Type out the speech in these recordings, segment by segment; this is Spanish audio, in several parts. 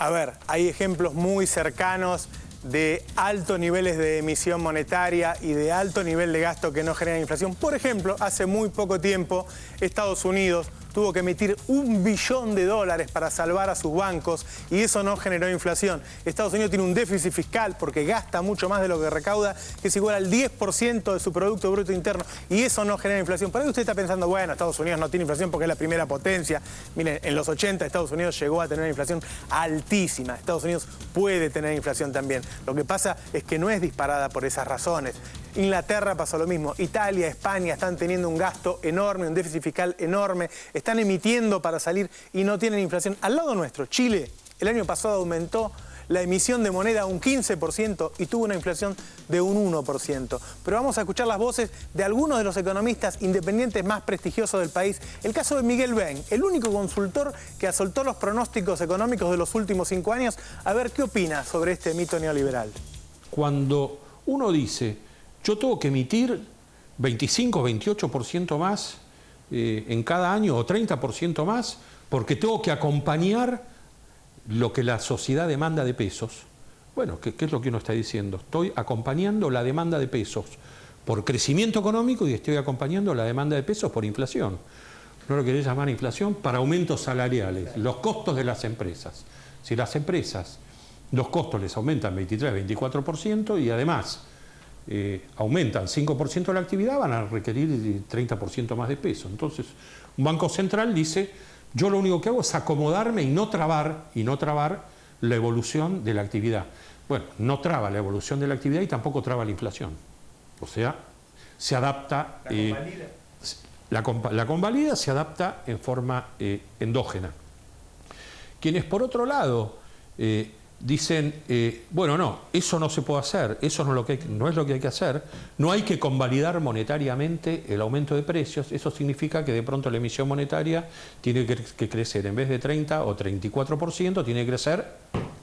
A ver, hay ejemplos muy cercanos de altos niveles de emisión monetaria y de alto nivel de gasto que no generan inflación. Por ejemplo, hace muy poco tiempo, Estados Unidos tuvo que emitir $1 billón para salvar a sus bancos y eso no generó inflación. Estados Unidos tiene un déficit fiscal porque gasta mucho más de lo que recauda, que es igual al 10% de su Producto Bruto Interno, y eso no genera inflación. Por ahí usted está pensando, bueno, Estados Unidos no tiene inflación porque es la primera potencia. Miren, en los 80 Estados Unidos llegó a tener una inflación altísima. Estados Unidos puede tener inflación también. Lo que pasa es que no es disparada por esas razones. Inglaterra pasó lo mismo. Italia, España están teniendo un gasto enorme, un déficit fiscal enorme. Están emitiendo para salir y no tienen inflación. Al lado nuestro, Chile, el año pasado aumentó la emisión de moneda un 15% y tuvo una inflación de un 1%. Pero vamos a escuchar las voces de algunos de los economistas independientes más prestigiosos del país. El caso de Miguel Ben, el único consultor que asoltó los pronósticos económicos de los últimos 5 años. A ver qué opina sobre este mito neoliberal. Cuando uno dice, yo tengo que emitir 25, 28% más en cada año o 30% más, porque tengo que acompañar lo que la sociedad demanda de pesos. Bueno, ¿qué es lo que uno está diciendo? Estoy acompañando la demanda de pesos por crecimiento económico y estoy acompañando la demanda de pesos por inflación. No lo queréis llamar inflación, para aumentos salariales, los costos de las empresas. Si las empresas, los costos les aumentan 23, 24% y además aumentan 5% la actividad, van a requerir 30% más de peso. Entonces, un banco central dice, yo lo único que hago es acomodarme y no trabar la evolución de la actividad. Bueno, no traba la evolución de la actividad y tampoco traba la inflación. O sea, se adapta... ¿La convalida? La convalida se adapta en forma endógena. Quienes, por otro lado, dicen, bueno, no, eso no se puede hacer, eso no es lo que hay que hacer, no hay que convalidar monetariamente el aumento de precios, eso significa que de pronto la emisión monetaria tiene que crecer, en vez de 30 o 34%, tiene que crecer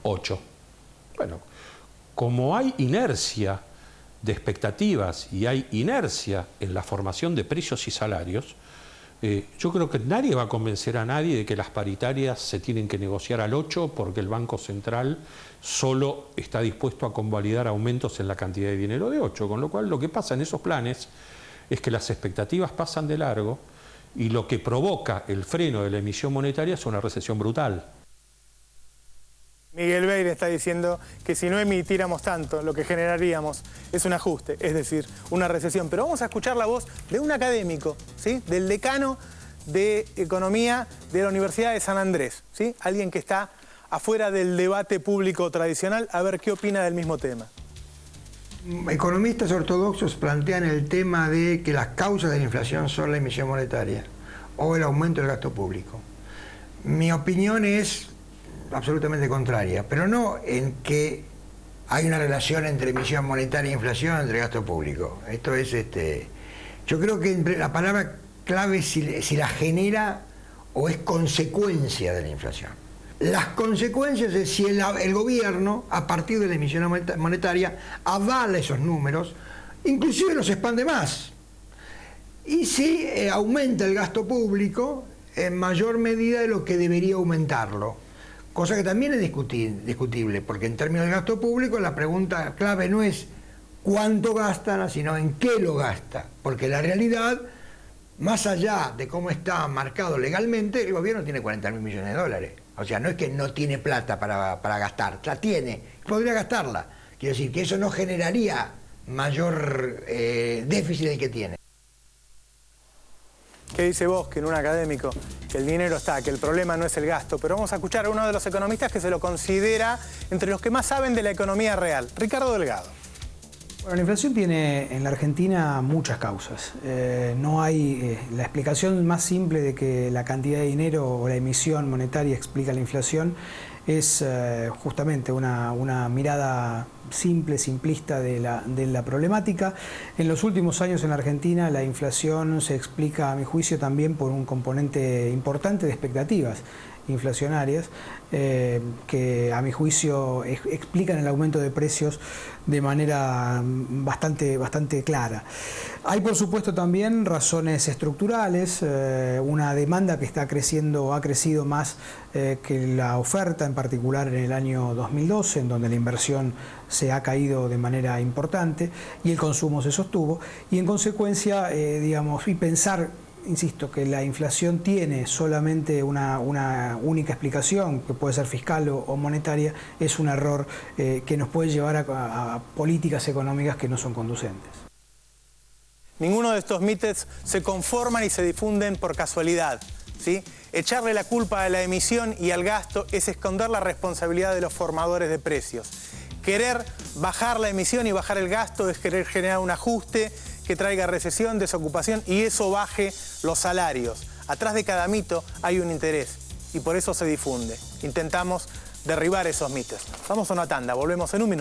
8%. Bueno, como hay inercia de expectativas y hay inercia en la formación de precios y salarios, yo creo que nadie va a convencer a nadie de que las paritarias se tienen que negociar al 8 porque el Banco Central solo está dispuesto a convalidar aumentos en la cantidad de dinero de 8, con lo cual lo que pasa en esos planes es que las expectativas pasan de largo y lo que provoca el freno de la emisión monetaria es una recesión brutal. Miguel Ben está diciendo que si no emitiéramos tanto, lo que generaríamos es un ajuste, es decir, una recesión. Pero vamos a escuchar la voz de un académico, ¿sí? Del decano de Economía de la Universidad de San Andrés, ¿sí? Alguien que está afuera del debate público tradicional, a ver qué opina del mismo tema. Economistas ortodoxos plantean el tema de que las causas de la inflación son la emisión monetaria o el aumento del gasto público. Mi opinión es absolutamente contraria, pero no en que hay una relación entre emisión monetaria e inflación, entre gasto público. Esto es, yo creo que la palabra clave es si la genera o es consecuencia de la inflación. Las consecuencias es si el gobierno, a partir de la emisión monetaria, avala esos números, inclusive los expande más. Y si aumenta el gasto público en mayor medida de lo que debería aumentarlo. Cosa que también es discutible, porque en términos de gasto público la pregunta clave no es cuánto gastan, sino en qué lo gasta. Porque la realidad, más allá de cómo está marcado legalmente, el gobierno tiene 40.000 millones de dólares. O sea, no es que no tiene plata para gastar, la tiene, podría gastarla. Quiero decir que eso no generaría mayor déficit del que tiene. ¿Qué dice Bosque, en un académico? Que el dinero está, que el problema no es el gasto. Pero vamos a escuchar a uno de los economistas que se lo considera entre los que más saben de la economía real, Ricardo Delgado. Bueno, la inflación tiene en la Argentina muchas causas. No hay la explicación más simple de que la cantidad de dinero o la emisión monetaria explica la inflación es justamente una mirada simple, simplista de la problemática. En los últimos años en la Argentina la inflación se explica, a mi juicio, también por un componente importante de expectativas. inflacionarias que a mi juicio explican el aumento de precios de manera bastante clara. Hay por supuesto también razones estructurales, una demanda que está creciendo, ha crecido más que la oferta, en particular en el año 2012, en donde la inversión se ha caído de manera importante y el consumo se sostuvo, y en consecuencia, y pensar, insisto, que la inflación tiene solamente una única explicación, que puede ser fiscal o monetaria, es un error que nos puede llevar a políticas económicas que no son conducentes. Ninguno de estos mitos se conforman y se difunden por casualidad, ¿sí? Echarle la culpa a la emisión y al gasto es esconder la responsabilidad de los formadores de precios. Querer bajar la emisión y bajar el gasto es querer generar un ajuste que traiga recesión, desocupación y eso baje los salarios. Atrás de cada mito hay un interés y por eso se difunde. Intentamos derribar esos mitos. Vamos a una tanda, volvemos en un minuto.